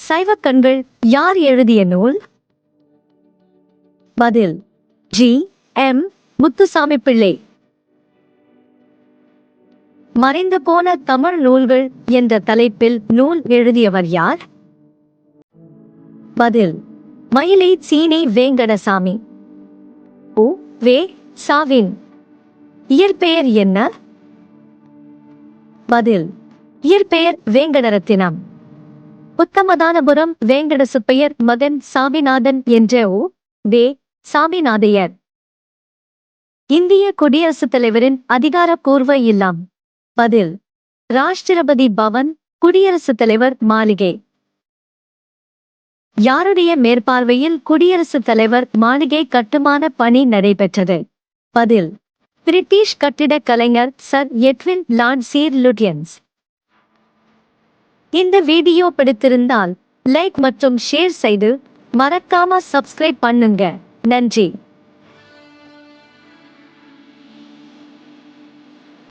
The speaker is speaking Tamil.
சைவக்கண்கள் யார் எழுதிய நூல்? பதில் ஜி. எம். முத்துசாமி பிள்ளை. மறைந்து போன தமிழ் நூல்கள் என்ற தலைப்பில் நூல் எழுதியவர் யார்? பதில் மயிலை சீனி வேங்கடசாமி. உ. வே. சாவின் இயற்பெயர் என்ன? பதில் இயற்பெயர் வேங்கடரத்தினம். உத்தமதானபுரம் வேங்கட சுப்பையர் மகன் சாமிநாதன் என்ற உ. வே. சாமிநாதையர். இந்திய குடியரசுத் தலைவரின் அதிகாரப்பூர்வ இல்லம். பதில் ராஷ்டிரபதி பவன், குடியரசுத் தலைவர் மாளிகை. யாருடைய மேற்பார்வையில் குடியரசுத் தலைவர் மாளிகை கட்டுமான பணி நடைபெற்றது? பதில் பிரிட்டிஷ் கட்டிடக் கலைஞர் சர் எட்வின் லார்ட் சீர் லுட்யன்ஸ். இந்த வீடியோ பிடித்திருந்தால் லைக் மற்றும் ஷேர் செய்து மறக்காம சப்ஸ்கிரைப் பண்ணுங்க. நன்றி.